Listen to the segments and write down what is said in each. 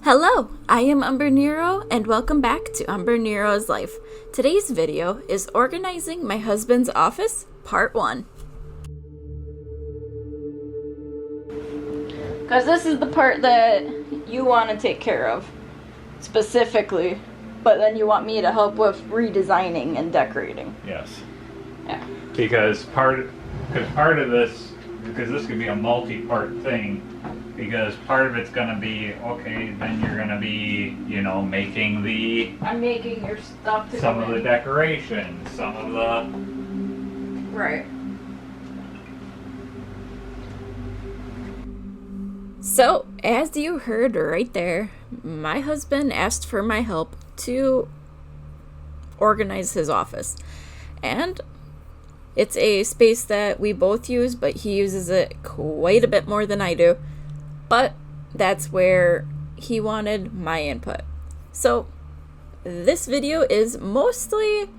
Hello, I am Umbrenero and welcome back to Umbrenero's Life. Today's video is Organizing My Husband's Office, Part 1. Because this is the part that you want to take care of, specifically, but then you want me to help with redesigning and decorating. Yes. Yeah. Because part of this, because this could be a multi-part thing, because part of it's going to be, okay, then you're going to be, making I'm making your stuff to some of the decorations, some of the... Right. So, as you heard right there, my husband asked for my help to organize his office. And it's a space that we both use, but he uses it quite a bit more than I do. But that's where he wanted my input. So this video is mostly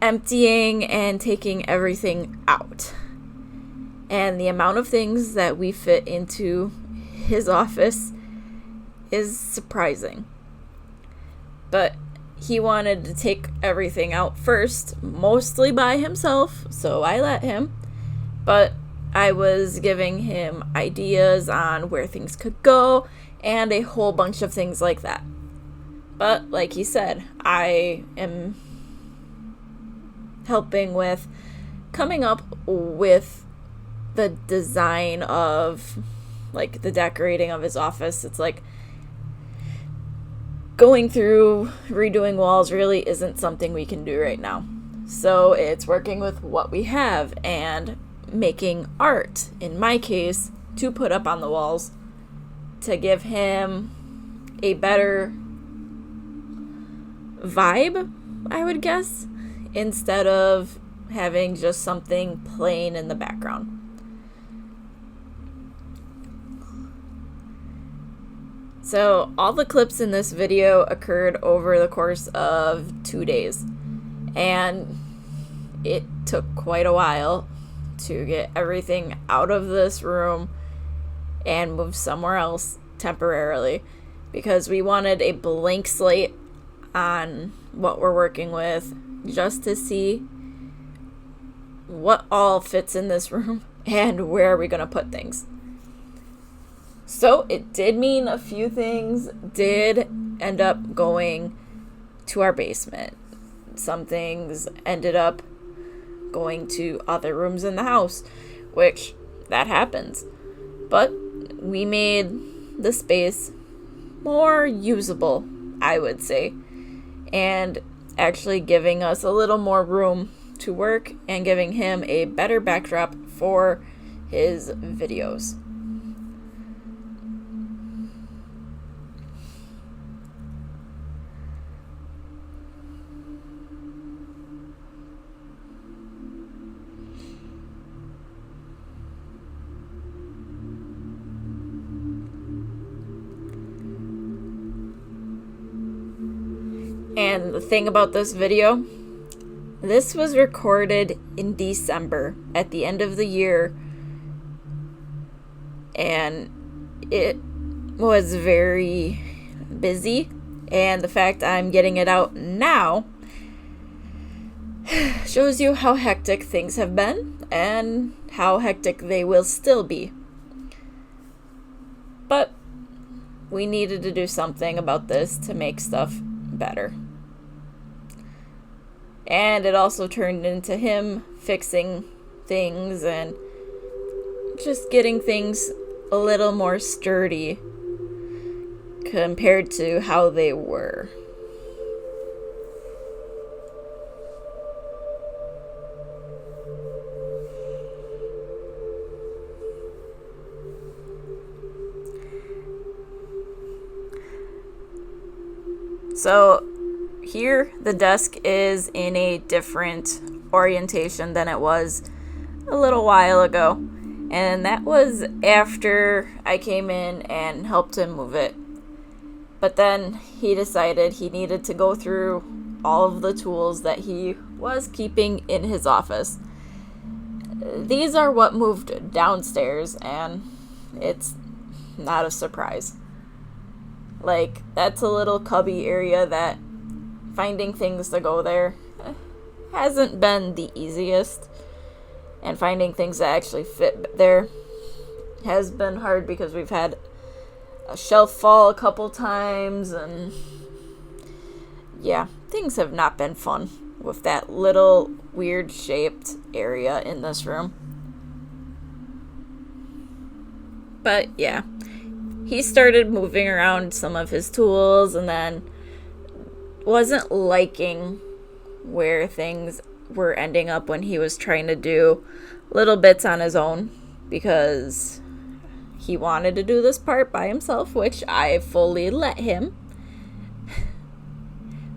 emptying and taking everything out. And the amount of things that we fit into his office is surprising. But he wanted to take everything out first, mostly by himself, so I let him. But I was giving him ideas on where things could go and a whole bunch of things like that. But like he said, I am helping with coming up with the design of like the decorating of his office. It's like going through redoing walls really isn't something we can do right now. So it's working with what we have and making art, in my case, to put up on the walls to give him a better vibe, I would guess, instead of having just something plain in the background. So all the clips in this video occurred over the course of 2 days, and it took quite a while to get everything out of this room and move somewhere else temporarily, because we wanted a blank slate on what we're working with, just to see what all fits in this room and where are we going to put things. So it did mean a few things did end up going to our basement. Some things ended up going to other rooms in the house, which that happens. But we made the space more usable, I would say, and actually giving us a little more room to work and giving him a better backdrop for his videos. And the thing about this video, this was recorded in December at the end of the year, and it was very busy, and the fact I'm getting it out now shows you how hectic things have been and how hectic they will still be. But we needed to do something about this to make stuff better. And it also turned into him fixing things and just getting things a little more sturdy compared to how they were. So here, the desk is in a different orientation than it was a little while ago. And that was after I came in and helped him move it. But then he decided he needed to go through all of the tools that he was keeping in his office. These are what moved downstairs, and it's not a surprise. Like, that's a little cubby area that finding things to go there hasn't been the easiest. And finding things that actually fit there has been hard because we've had a shelf fall a couple times, and yeah, things have not been fun with that little weird shaped area in this room. But yeah, he started moving around some of his tools and then wasn't liking where things were ending up when he was trying to do little bits on his own, because he wanted to do this part by himself, which I fully let him.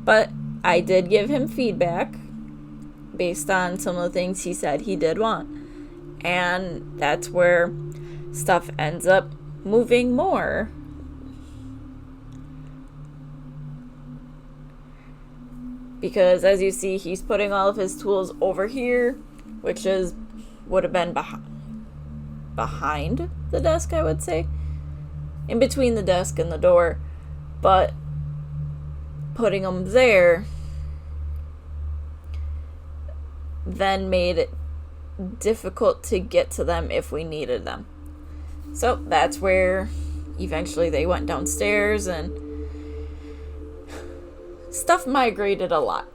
But I did give him feedback based on some of the things he said he did want. And that's where stuff ends up moving more. Because as you see, he's putting all of his tools over here, which would have been behind the desk, I would say. In between the desk and the door. But putting them there then made it difficult to get to them if we needed them. So that's where eventually they went downstairs and stuff migrated a lot.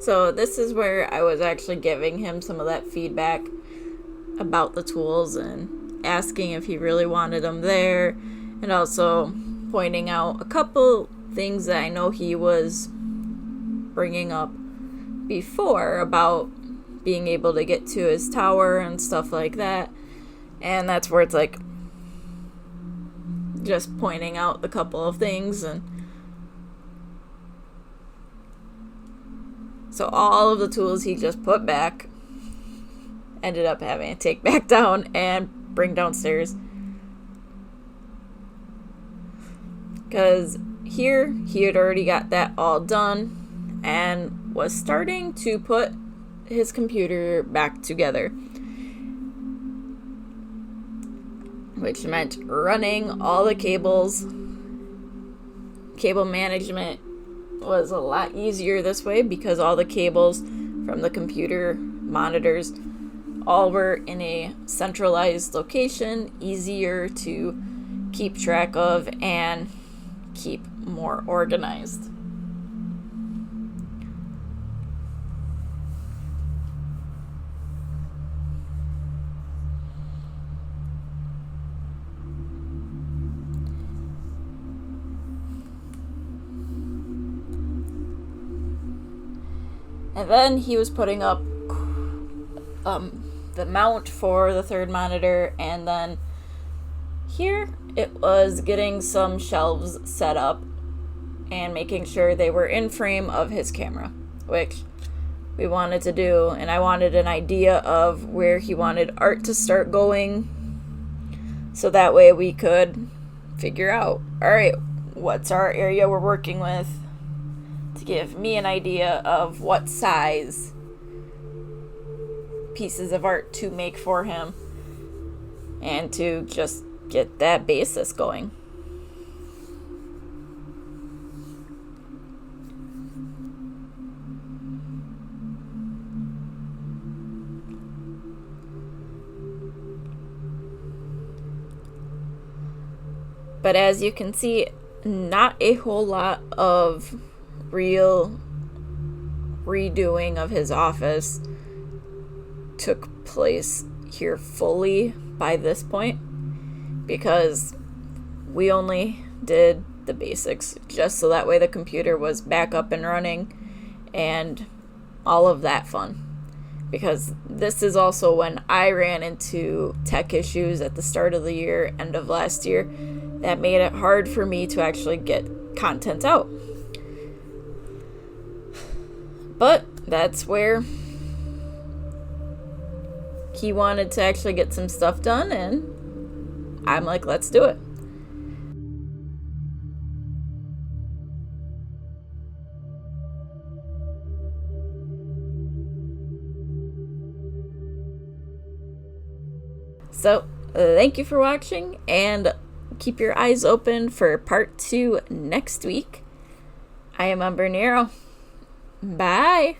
So this is where I was actually giving him some of that feedback about the tools and asking if he really wanted them there, and also pointing out a couple things that I know he was bringing up before about being able to get to his tower and stuff like that. And that's where it's like just pointing out a couple of things. And so all of the tools he just put back ended up having to take back down and bring downstairs. Because here he had already got that all done and was starting to put his computer back together, which meant running all the cables. Cable management was a lot easier this way because all the cables from the computer monitors all were in a centralized location, easier to keep track of and keep more organized. And then he was putting up the mount for the third monitor, and then here it was getting some shelves set up and making sure they were in frame of his camera, which we wanted to do. And I wanted an idea of where he wanted art to start going, so that way we could figure out, all right, what's our area we're working with, to give me an idea of what size pieces of art to make for him and to just get that basis going. But as you can see, not a whole lot of real redoing of his office took place here fully by this point, because we only did the basics just so that way the computer was back up and running and all of that fun. Because this is also when I ran into tech issues at the start of the year, end of last year, that made it hard for me to actually get content out. But that's where he wanted to actually get some stuff done, and I'm like, let's do it. So, thank you for watching, and keep your eyes open for part 2 next week. I am Umbrenero. Bye!